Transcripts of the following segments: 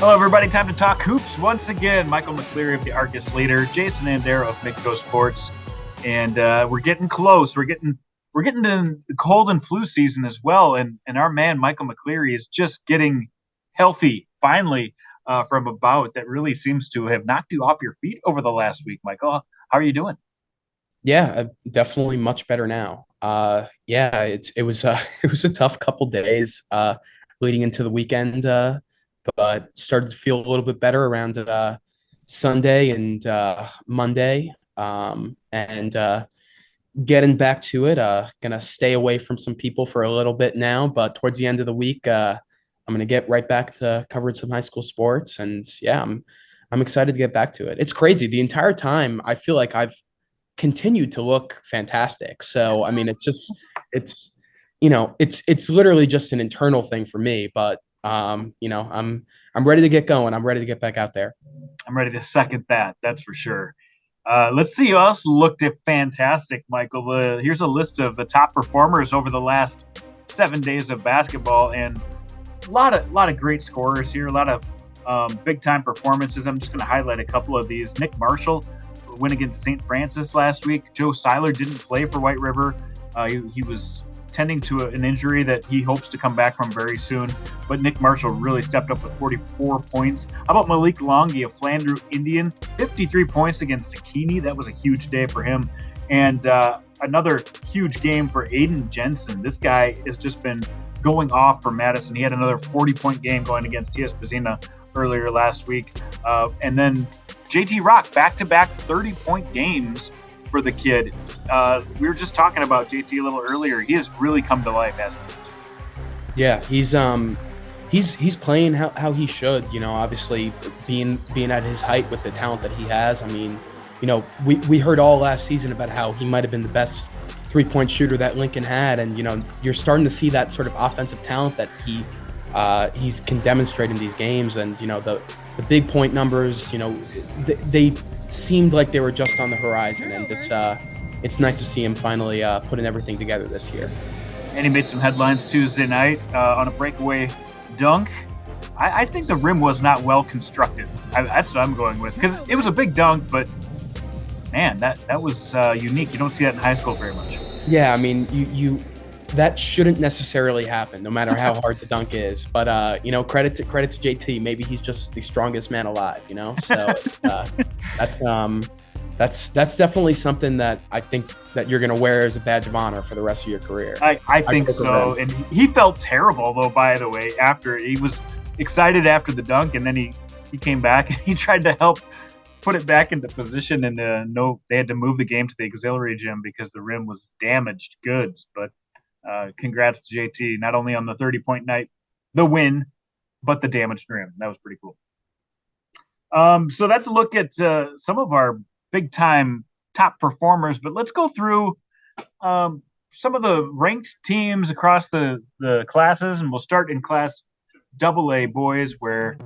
Hello, everybody. Time to talk hoops once again. Michael McCleary of the Argus Leader, Jason Andera of Midco Sports, and we're getting close. We're getting to the cold and flu season as well, and our man Michael McCleary is just getting healthy finally from a bout that really seems to have knocked you off your feet over the last week. Michael, how are you doing? Yeah, definitely much better now. It was it was a tough couple days leading into the weekend, but started to feel a little bit better around Sunday and Monday. And getting back to it, gonna stay away from some people for a little bit now, but towards the end of the week, I'm gonna get right back to covering some high school sports, and yeah, I'm excited to get back to it. It's crazy. The entire time, I feel like I've continued to look fantastic. So I mean, it's it's literally just an internal thing for me. But I'm ready to get going. I'm ready to get back out there. I'm ready to second that. That's for sure. Let's see who else looked fantastic, Michael. Here's a list of the top performers over the last 7 days of basketball, and a lot of great scorers here. A lot of big time performances. I'm just going to highlight a couple of these. Nick Marshall win against St. Francis last week. Joe Seiler didn't play for White River. He was tending to an injury that he hopes to come back from very soon. But Nick Marshall really stepped up with 44 points. How about Malik Longy of Flandreau Indian? 53 points against Takini. That was a huge day for him. And another huge game for Aiden Jensen. This guy has just been going off for Madison. He had another 40-point game going against TS Pazina earlier last week. And then JT Rock, back-to-back 30-point games for the kid. We were just talking about JT a little earlier. He has really come to life, hasn't he? Yeah, he's playing how he should. Obviously being at his height with the talent that he has. I mean, we heard all last season about how he might have been the best three-point shooter that Lincoln had, and you're starting to see that sort of offensive talent that he's can demonstrate in these games. And the big point numbers, they seemed like they were just on the horizon, and it's nice to see him finally putting everything together this year. And he made some headlines Tuesday night on a breakaway dunk. I think the rim was not well constructed. That's what I'm going with, because it was a big dunk, but man, that was unique. You don't see that in high school very much. Yeah, I mean, you that shouldn't necessarily happen, no matter how hard the dunk is. But credit to JT. Maybe he's just the strongest man alive. So that's definitely something that I think that you're gonna wear as a badge of honor for the rest of your career. I think so. And he felt terrible though. By the way, after he was excited after the dunk, and then he came back and he tried to help put it back into position. And they had to move the game to the auxiliary gym because the rim was damaged goods. But congrats to JT, not only on the 30-point night, the win, but the damaged rim. That was pretty cool. So that's a look at some of our big-time top performers, but let's go through some of the ranked teams across the classes, and we'll start in Class AA boys, where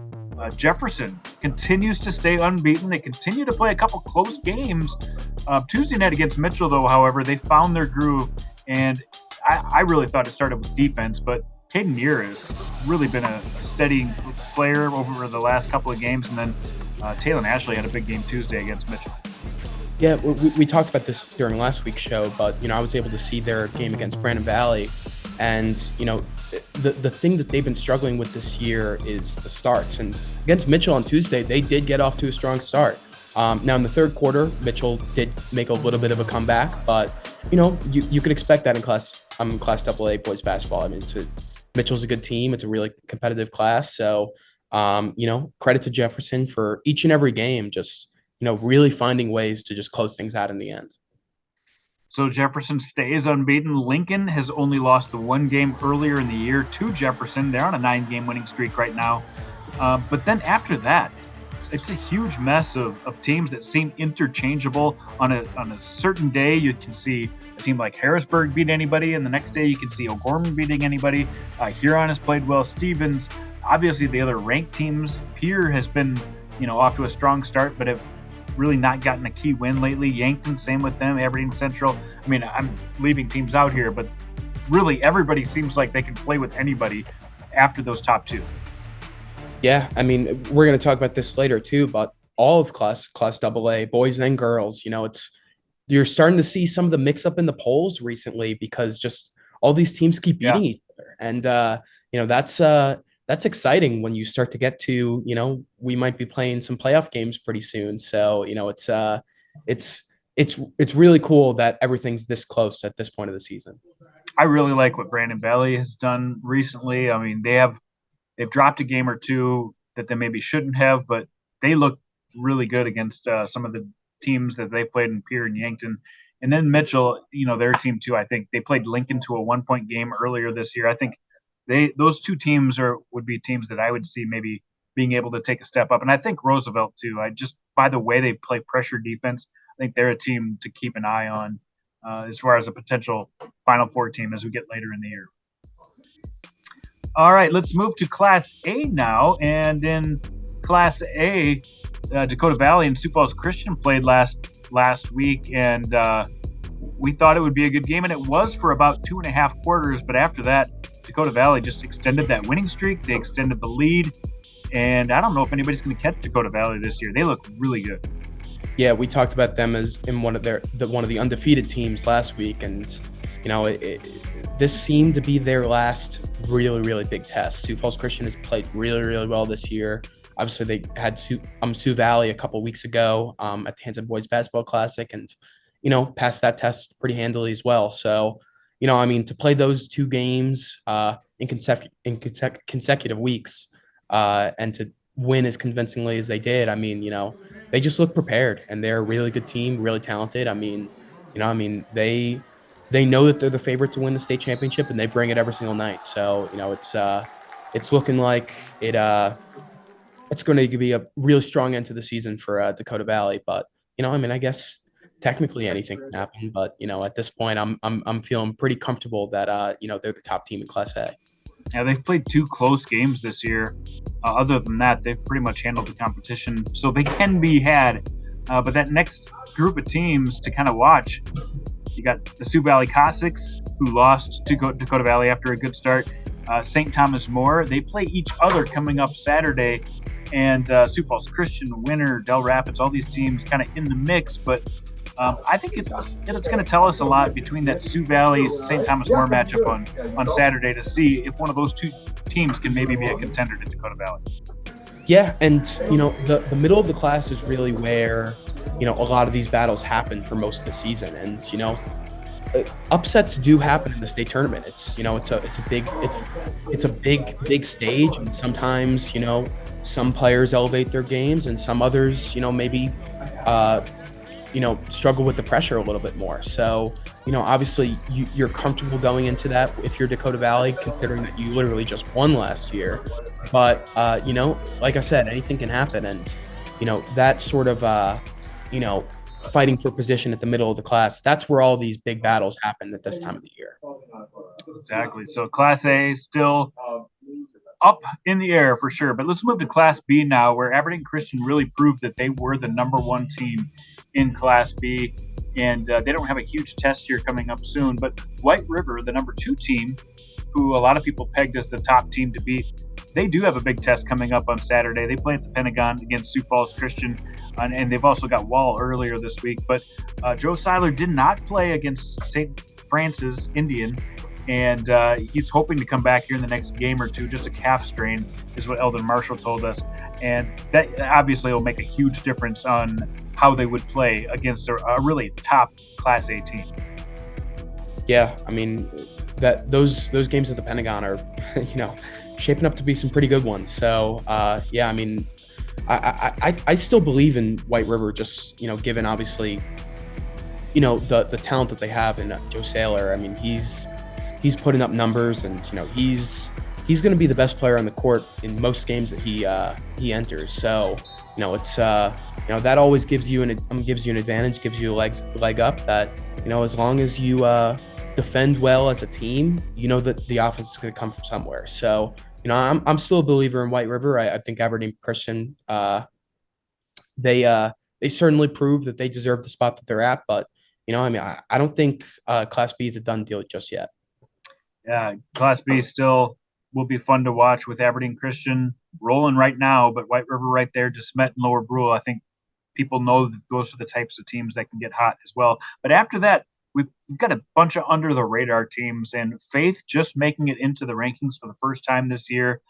Jefferson continues to stay unbeaten. They continue to play a couple close games. Tuesday night against Mitchell, though, however, they found their groove, and I really thought it started with defense, but Caden Muir has really been a steady player over the last couple of games, and then Taylor Ashley had a big game Tuesday against Mitchell. Yeah, we talked about this during last week's show, but I was able to see their game against Brandon Valley, and the thing that they've been struggling with this year is the starts. And against Mitchell on Tuesday, they did get off to a strong start. Now in the third quarter, Mitchell did make a little bit of a comeback, but you could expect that in Class AA boys basketball. I mean, Mitchell's a good team. It's a really competitive class. So, credit to Jefferson for each and every game, just, really finding ways to just close things out in the end. So Jefferson stays unbeaten. Lincoln has only lost the one game earlier in the year to Jefferson. They're on a 9-game winning streak right now. But then after that, it's a huge mess of teams that seem interchangeable. On a certain day, you can see a team like Harrisburg beat anybody, and the next day you can see O'Gorman beating anybody. Huron has played well. Stevens, obviously the other ranked teams. Pierre has been, off to a strong start, but have really not gotten a key win lately. Yankton, same with them. Aberdeen Central. I mean, I'm leaving teams out here, but really everybody seems like they can play with anybody after those top two. Yeah, I mean, we're going to talk about this later too, but all of class AA, boys and girls, it's you're starting to see some of the mix up in the polls recently because just all these teams keep Yeah, beating each other. And that's exciting when you start to get to, we might be playing some playoff games pretty soon. So, it's it's really cool that everything's this close at this point of the season. I really like what Brandon Valley has done recently. I mean, they've dropped a game or two that they maybe shouldn't have, but they look really good against some of the teams that they played in Pierre and Yankton. And then Mitchell, their team too. I think they played Lincoln to a 1 point game earlier this year. I think those two teams would be teams that I would see maybe being able to take a step up. And I think Roosevelt too. I just by the way they play pressure defense, I think they're a team to keep an eye on as far as a potential Final Four team as we get later in the year. All right, let's move to Class A now. And in Class A, Dakota Valley and Sioux Falls Christian played last week, and we thought it would be a good game, and it was for about 2.5 quarters. But after that, Dakota Valley just extended that winning streak. They extended the lead, and I don't know if anybody's going to catch Dakota Valley this year. They look really good. Yeah, we talked about them as in one of the undefeated teams last week, and this seemed to be their last really, really big test. Sioux Falls Christian has played really, really well this year. Obviously, they had Sioux Valley a couple weeks ago at the Hanson Boys Basketball Classic, and passed that test pretty handily as well. So, I mean, to play those two games in consecutive weeks and to win as convincingly as they did, I mean, they just look prepared, and they're a really good team, really talented. I mean, they know that they're the favorite to win the state championship, and they bring it every single night. So, it's looking like it's going to be a really strong end to the season for Dakota Valley. But I guess technically anything can happen. But at this point, I'm feeling pretty comfortable that they're the top team in Class A. Yeah, they've played 2 close games this year. Other than that, they've pretty much handled the competition, so they can be had. But that next group of teams to kind of watch, you got the Sioux Valley Cossacks, who lost to Dakota Valley after a good start. St. Thomas More, they play each other coming up Saturday. And Sioux Falls Christian, Winter, Del Rapids, all these teams kind of in the mix. But I think it's going to tell us a lot between that Sioux Valley St. Thomas More matchup on Saturday to see if one of those two teams can maybe be a contender to Dakota Valley. Yeah, and the middle of the class is really where a lot of these battles happen for most of the season, and upsets do happen in the state tournament. It's a big stage, and sometimes some players elevate their games, and some others maybe struggle with the pressure a little bit more. So obviously you're comfortable going into that if you're Dakota Valley, considering that you literally just won last year. But like I said, anything can happen, and that sort of fighting for position at the middle of the class, that's where all these big battles happen at this time of the year. Exactly. So Class A still up in the air for sure. But let's move to Class B now, where Aberdeen Christian really proved that they were the #1 team in Class B. And they don't have a huge test here coming up soon. But White River, the #2 team, who a lot of people pegged as the top team to beat, they do have a big test coming up on Saturday. They play at the Pentagon against Sioux Falls Christian, and they've also got Wall earlier this week. But Joe Seiler did not play against St. Francis Indian, and he's hoping to come back here in the next game or two. Just a calf strain is what Eldon Marshall told us, and that obviously will make a huge difference on how they would play against a really top Class A team. Yeah, I mean those games at the Pentagon are shaping up to be some pretty good ones. So yeah, I mean I still believe in White River, just given obviously the talent that they have in Joe Seiler. I mean he's putting up numbers, and he's going to be the best player on the court in most games that he enters. So it's that always gives you an advantage, gives you a leg up. That as long as you defend well as a team, that the offense is going to come from somewhere. So I'm still a believer in White River. I think Aberdeen Christian, they certainly prove that they deserve the spot that they're at. But I don't think Class B is a done deal just yet. Yeah, Class B still will be fun to watch with Aberdeen Christian. rolling right now, but White River right there, DeSmet and Lower Brule, I think people know that those are the types of teams that can get hot as well. But after that, we've got a bunch of under the radar teams, and Faith just making it into the rankings for the first time this year.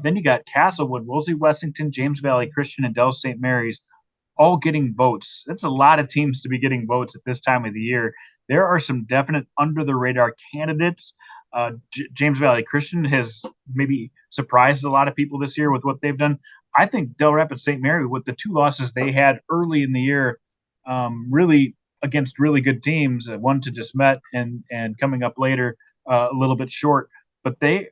Then you got Castlewood, Wolsey Wessington, James Valley Christian, and Del St. Mary's all getting votes. That's a lot of teams to be getting votes at this time of the year. There are some definite under the radar candidates. James Valley Christian has maybe surprised a lot of people this year with what they've done. I think Del Rapids St. Mary, with the two losses they had early in the year, really against really good teams, one to DeSmet and coming up later a little bit short, but they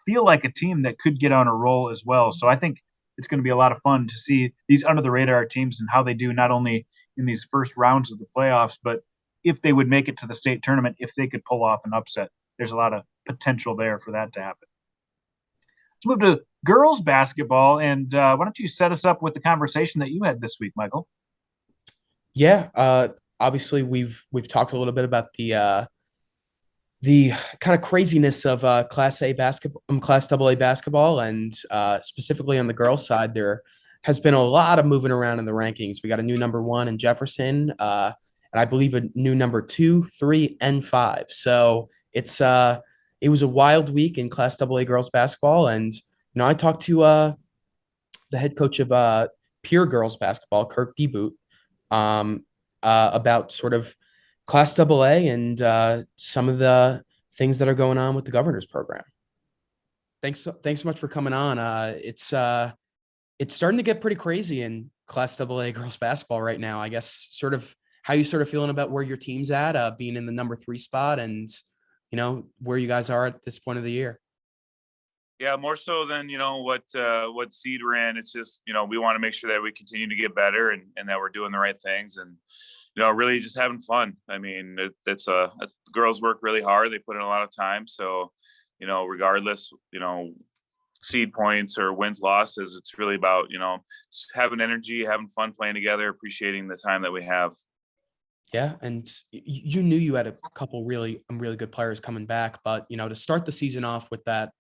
feel like a team that could get on a roll as well. So I think it's going to be a lot of fun to see these under the radar teams and how they do not only in these first rounds of the playoffs, but if they would make it to the state tournament, if they could pull off an upset. There's a lot of potential there for that to happen. Let's move to girls basketball, and why don't you set us up with the conversation that you had this week, Michael? Yeah, obviously we've talked a little bit about the kind of craziness of Class A basketball, Class AA basketball, and specifically on the girls' side, there has been a lot of moving around in the rankings. We got a new number 1 in Jefferson, and I believe a new number 2, 3, and 5. So it was a wild week in Class AA girls basketball, and I talked to the head coach of Pierre girls basketball, Kirk Beebout, about sort of Class AA and some of the things that are going on with the governor's program. Thanks so much for coming on. It's starting to get pretty crazy in Class AA girls basketball right now. I guess sort of how you sort of feeling about where your team's at, being in the number 3 spot, and where you guys are at this point of the year. Yeah, more so than what seed we're in. It's just we want to make sure that we continue to get better and that we're doing the right things and really just having fun. I mean, it's girls work really hard. They put in a lot of time. So, regardless, seed points or wins, losses, it's really about, having energy, having fun playing together, appreciating the time that we have. Yeah. And you knew you had a couple really good players coming back, but, to start the season off with that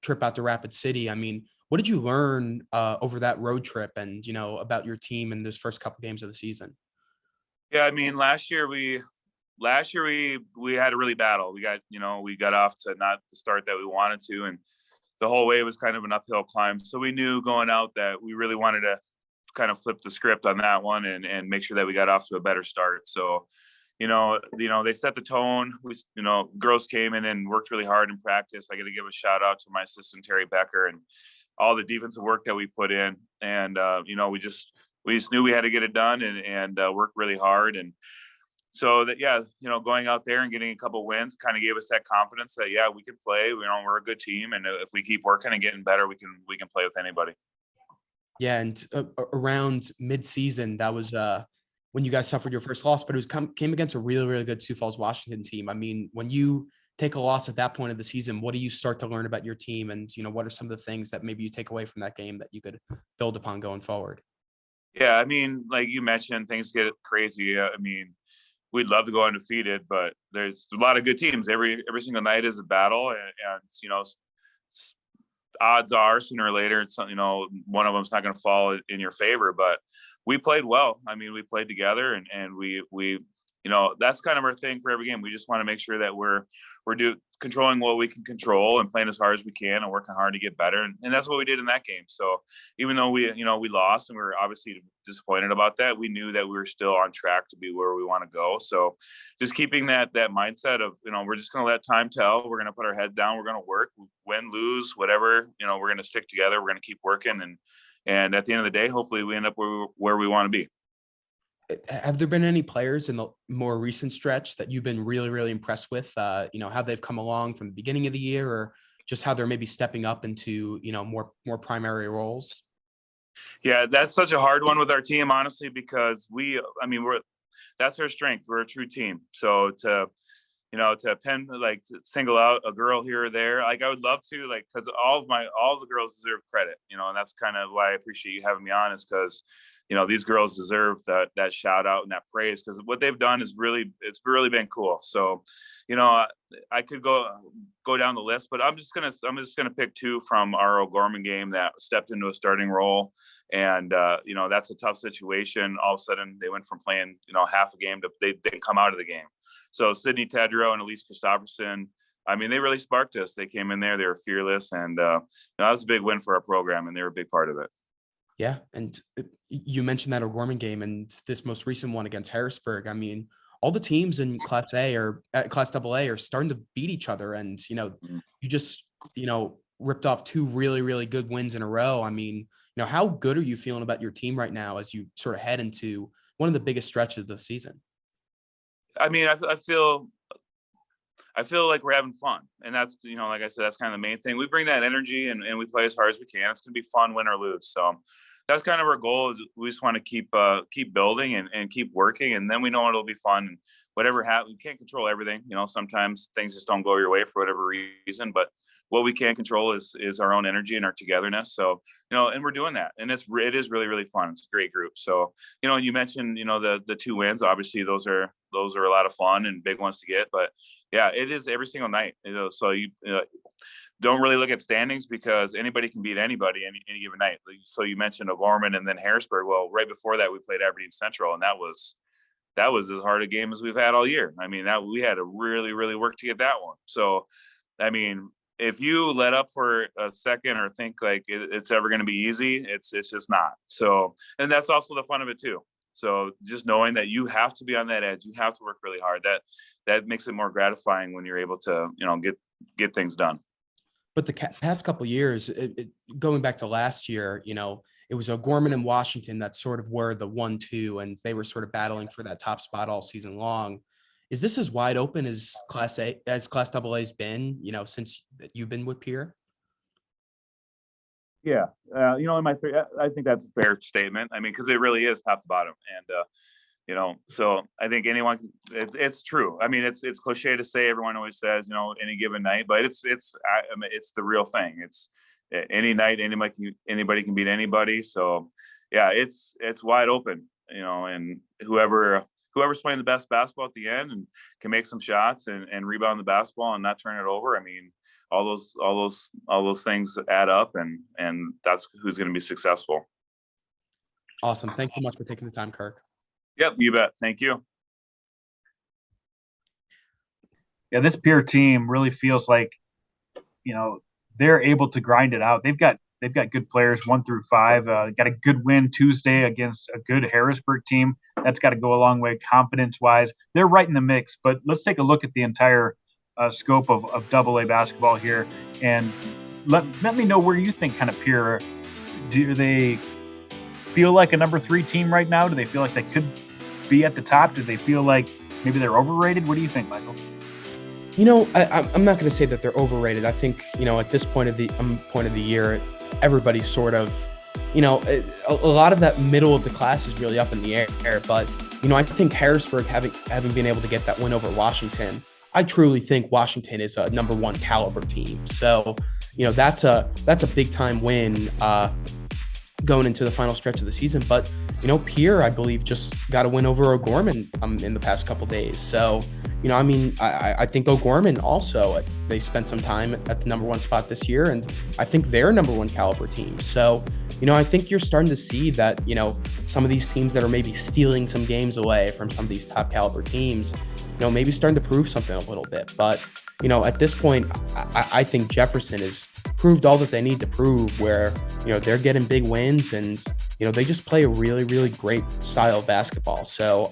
trip out to Rapid City, I mean, what did you learn over that road trip and, about your team in those first couple games of the season? Yeah, I mean, last year we had to really battle. We got off to not the start that we wanted to, and the whole way was kind of an uphill climb. So we knew going out that we really wanted to kind of flip the script on that one and make sure that we got off to a better start. So, they set the tone. Girls came in and worked really hard in practice. I got to give a shout out to my assistant Terry Becker and all the defensive work that we put in. And we just knew we had to get it done and work really hard. And so that, going out there and getting a couple wins kind of gave us that confidence that, we can play. We're a good team. And if we keep working and getting better, we can play with anybody. Yeah. And around mid-season, that was when you guys suffered your first loss, but it was came against a really, really good Sioux Falls, Washington team. I mean, when you take a loss at that point of the season, what do you start to learn about your team? And, what are some of the things that maybe you take away from that game that you could build upon going forward? Yeah, I mean, like you mentioned, things get crazy. I mean, we'd love to go undefeated, but there's a lot of good teams. Every single night is a battle, and odds are sooner or later, it's one of them's not going to fall in your favor. But we played well. I mean, we played together, and we that's kind of our thing for every game. We just want to make sure that we're controlling what we can control and playing as hard as we can and working hard to get better. And that's what we did in that game. So even though we lost and we were obviously disappointed about that, we knew that we were still on track to be where we want to go. So just keeping that mindset of, we're just going to let time tell. We're going to put our head down. We're going to work, win, lose, whatever, we're going to stick together. We're going to keep working. And at the end of the day, hopefully we end up where we want to be. Have there been any players in the more recent stretch that you've been really, really impressed with, how they've come along from the beginning of the year, or just how they're maybe stepping up into, more primary roles? Yeah, that's such a hard one with our team, honestly, because that's our strength. We're a true team. So to single out a girl here or there. Like I would love to, like, because all the girls deserve credit, and that's kind of why I appreciate you having me on, is because, these girls deserve that shout out and that praise, because what they've done it's really been cool. So, I could go down the list, but I'm just gonna pick two from our O'Gorman game that stepped into a starting role, and that's a tough situation. All of a sudden, they went from playing half a game to they didn't come out of the game. So Sydney Tedrow and Elise Christopherson, I mean, they really sparked us. They came in there, they were fearless, and that was a big win for our program, and they were a big part of it. Yeah, and you mentioned that O'Gorman game and this most recent one against Harrisburg. I mean, all the teams in Class A or Class AA are starting to beat each other, and you just ripped off two really, really good wins in a row. I mean, how good are you feeling about your team right now as you sort of head into one of the biggest stretches of the season? I mean, I feel like we're having fun, and that's like I said, that's kind of the main thing. We bring that energy and we play as hard as we can. It's gonna be fun, win or lose. So that's kind of our goal. Is we just want to keep building and keep working, and then we know it'll be fun. And whatever happens, we can't control everything. Sometimes things just don't go your way for whatever reason, but what we can control is our own energy and our togetherness. So, and we're doing that, and it is really, really fun. It's a great group. So, you mentioned, the two wins, obviously those are a lot of fun and big ones to get, but yeah, it is every single night, so you don't really look at standings because anybody can beat anybody any given night. So you mentioned O'Gorman and then Harrisburg. Well, right before that, we played Aberdeen Central, and that was as hard a game as we've had all year. I mean, that we had to really, really work to get that one. So, I mean, if you let up for a second or think like it's ever going to be easy, it's just not. So, and that's also the fun of it too. So just knowing that you have to be on that edge, you have to work really hard. That makes it more gratifying when you're able to, get things done. But the past couple of years, going back to last year, it was O'Gorman and Washington that sort of were the 1-2, and they were sort of battling for that top spot all season long. Is this as wide open as Class AA's been, since you've been with Pierre? Yeah. I think that's a fair statement. I mean, because it really is top to bottom. And, so I think it's true. I mean, it's cliche to say, everyone always says, any given night, but it's the real thing. It's any night, anybody can beat anybody. So yeah, it's wide open, and whoever's playing the best basketball at the end and can make some shots and rebound the basketball and not turn it over. I mean, all those things add up, and that's who's going to be successful. Awesome. Thanks so much for taking the time, Kirk. Yep, you bet. Thank you. Yeah, this Pierre team really feels like, they're able to grind it out. They've got good players 1 through 5. Got a good win Tuesday against a good Harrisburg team. That's got to go a long way confidence-wise. They're right in the mix. But let's take a look at the entire scope of AA basketball here, and let me know where you think kind of Pierre. Do they feel like a number 3 team right now? Do they feel like they could be at the top? Do they feel like maybe they're overrated? What do you think, Michael? I'm not going to say that they're overrated. I think, at this point of the year, everybody's sort of, a lot of that middle of the class is really up in the air. But, I think Harrisburg having been able to get that win over Washington, I truly think Washington is a number 1 caliber team. So, that's a big time win going into the final stretch of the season. But, Pierre, I believe, just got a win over O'Gorman in the past couple days. So, I think O'Gorman also, they spent some time at the number 1 spot this year, and I think they're a number 1 caliber team. So, I think you're starting to see that, some of these teams that are maybe stealing some games away from some of these top caliber teams, maybe starting to prove something a little bit. But, at this point, I think Jefferson has proved all that they need to prove, where, they're getting big wins and, they just play a really, really great style of basketball. So,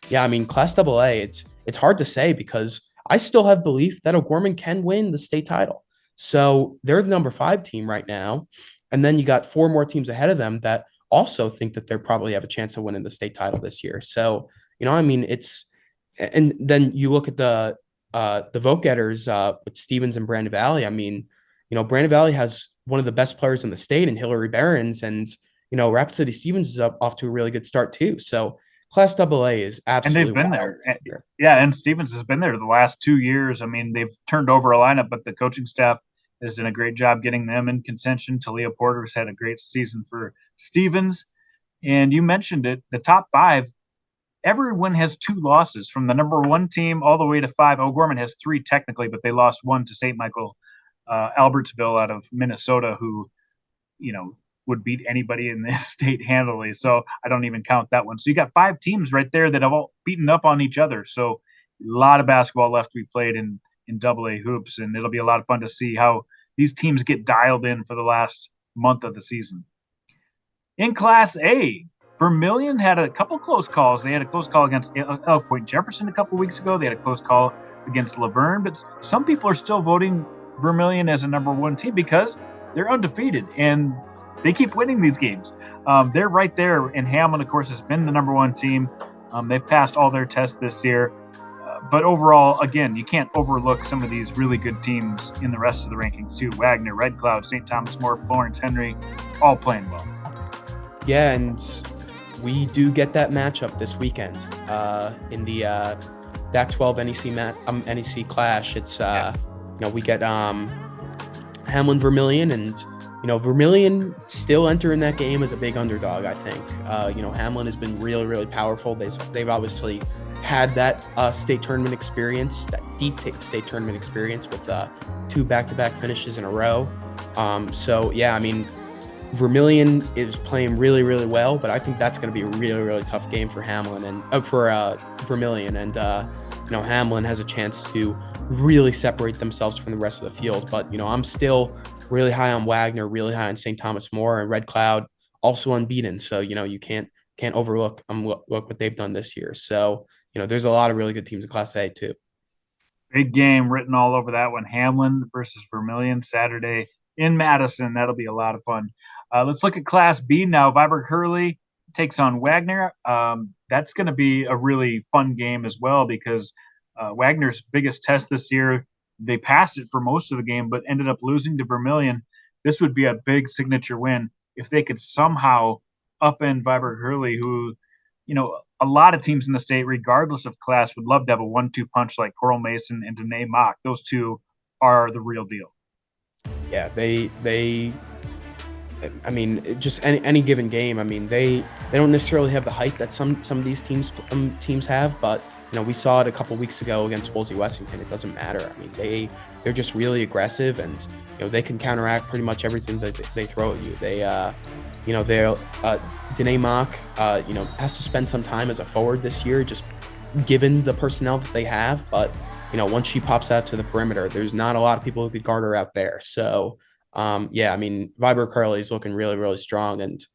Class AA, it's hard to say because I still have belief that O'Gorman can win the state title. So they're the number 5 team right now. And then you got 4 more teams ahead of them that also think that they probably have a chance of winning the state title this year. So, and then you look at the vote getters with Stevens and Brandon Valley. Brandon Valley has one of the best players in the state in Hillary Barons, and, Rapid City Stevens is off to a really good start too. So Class AA is And they've absolutely been wild there. this year. Yeah, and Stevens has been there the last 2 years. I mean, they've turned over a lineup, but the coaching staff has done a great job getting them in contention. Talia Porter's had a great season for Stevens. And you mentioned it, the top five, everyone has 2 losses from the number 1 team all the way to 5. O'Gorman has 3 technically, but they lost 1 to St. Michael Albertsville out of Minnesota, who, would beat anybody in this state handily. So I don't even count that one. So you got 5 teams right there that have all beaten up on each other. So a lot of basketball left to be played in AA hoops, and it'll be a lot of fun to see how these teams get dialed in for the last month of the season. In Class A, Vermilion had a couple close calls. They had a close call against Elk Point Jefferson a couple weeks ago. They had a close call against Laverne, but some people are still voting Vermilion as a number 1 team because they're undefeated and they keep winning these games. They're right there, and Hamlin, of course, has been the number 1 team. They've passed all their tests this year. But overall, again, you can't overlook some of these really good teams in the rest of the rankings too. Wagner, Red Cloud, St. Thomas More, Florence Henry, all playing well. Yeah, and we do get that matchup this weekend in the DAC-12 NEC clash. It's we get Hamlin Vermilion, and Vermilion still entering that game as a big underdog. I think Hamlin has been really, really powerful. They've obviously had that state tournament experience, that deep state tournament experience with 2 back-to-back finishes in a row. So yeah, I mean, Vermilion is playing really, really well, but I think that's going to be a really, really tough game for Hamlin and for Vermilion. And Hamlin has a chance to really separate themselves from the rest of the field. But I'm still really high on Wagner, really high on St. Thomas More, and Red Cloud also unbeaten. So you can't overlook what they've done this year. So there's a lot of really good teams in Class A too. Big game written all over that one. Hamlin versus Vermilion Saturday in Madison. That'll be a lot of fun. Let's look at Class B now. Viborg Hurley takes on Wagner. That's going to be a really fun game as well because Wagner's biggest test this year, they passed it for most of the game, but ended up losing to Vermilion. This would be a big signature win if they could somehow upend Viborg Hurley, who, a lot of teams in the state, regardless of class, would love to have a 1-2 punch like Coral Mason and Danae Mock. Those two are the real deal. Yeah, they I mean, just any given game. I mean, they don't necessarily have the height that some of these teams have, but we saw it a couple weeks ago against Wolsey Wessington. It doesn't matter. I mean, they're just really aggressive, and they can counteract pretty much everything that they throw at you. Danae Mock has to spend some time as a forward this year, just given the personnel that they have. But once she pops out to the perimeter, there's not a lot of people who could guard her out there. So. I mean, Viborg Hurley is looking really, really strong. And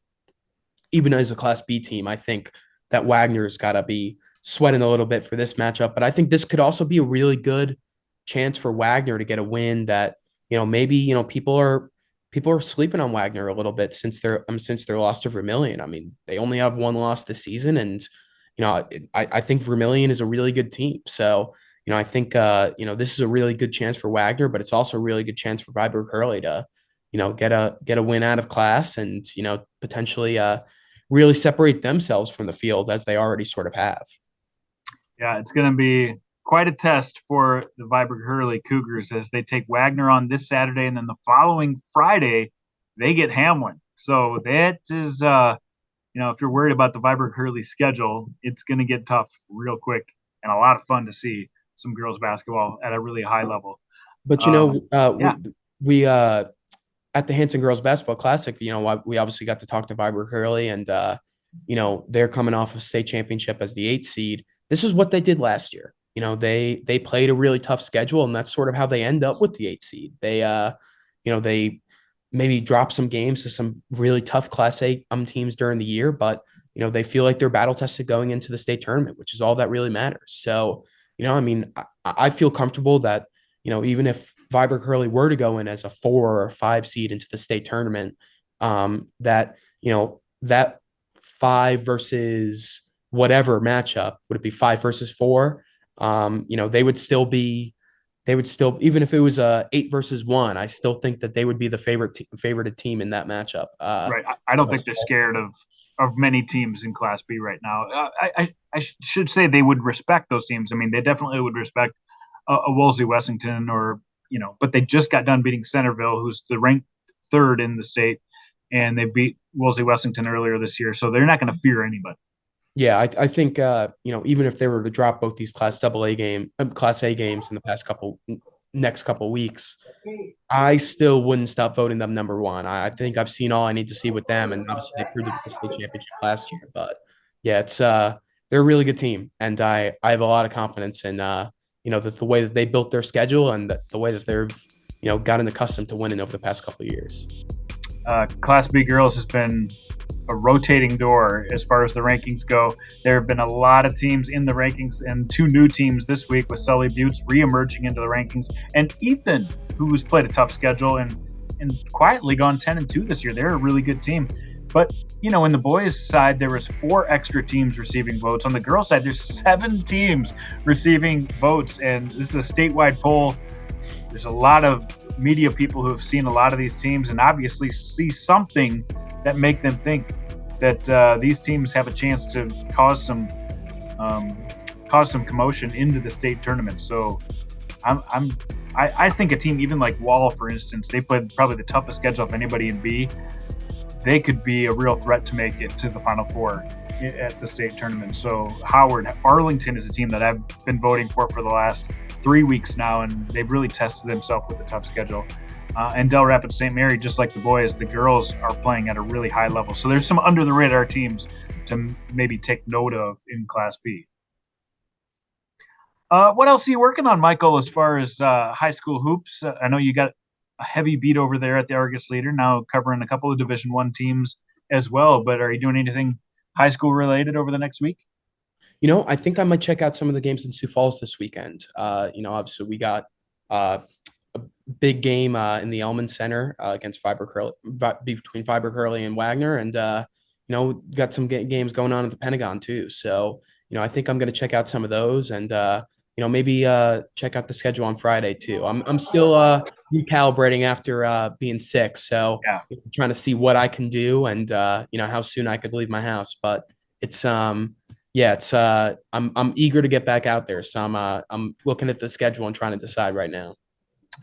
even as a Class B team, I think that Wagner's got to be sweating a little bit for this matchup. But I think this could also be a really good chance for Wagner to get a win that, maybe, people are sleeping on Wagner a little bit since their loss to Vermilion. I mean, they only have 1 loss this season. And, I think Vermilion is a really good team. So, I think, this is a really good chance for Wagner, but it's also a really good chance for Viborg Hurley to, get a win out of class and, potentially really separate themselves from the field as they already sort of have. Yeah, it's going to be quite a test for the Viborg Hurley Cougars as they take Wagner on this Saturday, and then the following Friday, they get Hamlin. So that is, if you're worried about the Viborg Hurley schedule, it's going to get tough real quick and a lot of fun to see some girls basketball at a really high level. But we at the Hanson Girls Basketball Classic, we obviously got to talk to Viborg Hurley, and they're coming off a state championship as the 8th seed. This is what they did last year. They played a really tough schedule, and that's sort of how they end up with the 8th seed. They maybe drop some games to some really tough Class A teams during the year, but they feel like they're battle tested going into the state tournament, which is all that really matters. So. I feel comfortable that, even if Viborg Hurley were to go in as a 4 or 5 seed into the state tournament, that 5 versus whatever matchup, would it be 5 versus 4? They would still be they would still, even if it was 8 versus 1, I still think that they would be the favorited team in that matchup. Right. I don't think they're scared of many teams in Class B right now. I should say they would respect those teams. I mean, they definitely would respect a Wolsey Wessington or, but they just got done beating Centerville, who's the ranked third in the state, and they beat Wolsey Wessington earlier this year. So they're not going to fear anybody. Yeah, I think even if they were to drop both these Class A games in the next couple weeks, I still wouldn't stop voting them number one. I think I've seen all I need to see with them, and obviously they proved it with the state championship last year. But yeah, it's they're a really good team, and I have a lot of confidence in that the way that they built their schedule and the way that they've gotten accustomed to winning over the past couple of years. Class B girls has been a rotating door as far as the rankings go. There have been a lot of teams in the rankings and 2 new teams this week with Sully Buttes re-emerging into the rankings, and Ethan, who's played a tough schedule and quietly gone 10-2 this year. They're a really good team. But, in the boys' side, there was 4 extra teams receiving votes. On the girls' side, there's 7 teams receiving votes, and this is a statewide poll. There's a lot of media people who have seen a lot of these teams and obviously see something that make them think that these teams have a chance to cause some commotion into the state tournament. So I think a team even like Wall, for instance, they played probably the toughest schedule of anybody in B. They could be a real threat to make it to the Final Four at the state tournament. So Arlington is a team that I've been voting for the last 3 weeks now, and they've really tested themselves with a tough schedule. And Del Rapids St. Mary, just like the boys, the girls are playing at a really high level. So there's some under-the-radar teams to maybe take note of in Class B. What else are you working on, Michael, as far as high school hoops? I know you got a heavy beat over there at the Argus Leader, now covering a couple of Division I teams as well. But are you doing anything high school related over the next week? I think I might check out some of the games in Sioux Falls this weekend. Obviously we got a big game in the Elman Center against between Fiber Curly and Wagner, and got some games going on at the Pentagon too. So I think I'm going to check out some of those, and maybe check out the schedule on Friday too. I'm still recalibrating after being sick, so yeah. Trying to see what I can do and how soon I could leave my house. But it's I'm eager to get back out there, so I'm looking at the schedule and trying to decide right now.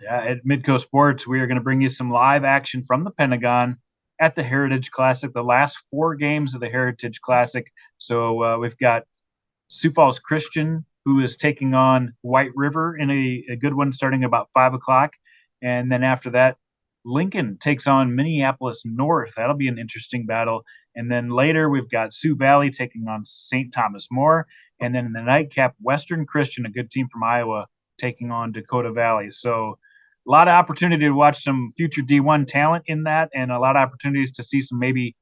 Yeah, at Midco Sports, we are going to bring you some live action from the Pentagon at the Heritage Classic, the last 4 games of the Heritage Classic. So we've got Sioux Falls Christian, who is taking on White River in a good one starting about 5 o'clock. And then after that, Lincoln takes on Minneapolis North. That'll be an interesting battle. And then later, we've got Sioux Valley taking on St. Thomas More. And then in the nightcap, Western Christian, a good team from Iowa, taking on Dakota Valley. So a lot of opportunity to watch some future D1 talent in that, and a lot of opportunities to see some maybe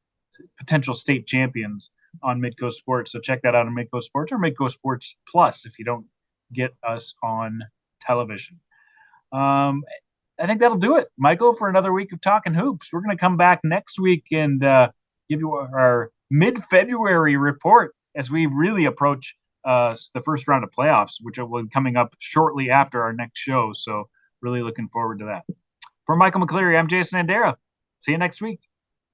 potential state champions on Midco Sports. So check that out on Midco Sports or Midco Sports Plus if you don't get us on television. I think that'll do it, Michael, for another week of Talkin Hoops. We're going to come back next week and give you our mid-February report as we really approach the first round of playoffs, which will be coming up shortly after our next show. So really looking forward to that. For Michael McCleary, I'm Jason Andera. See you next week.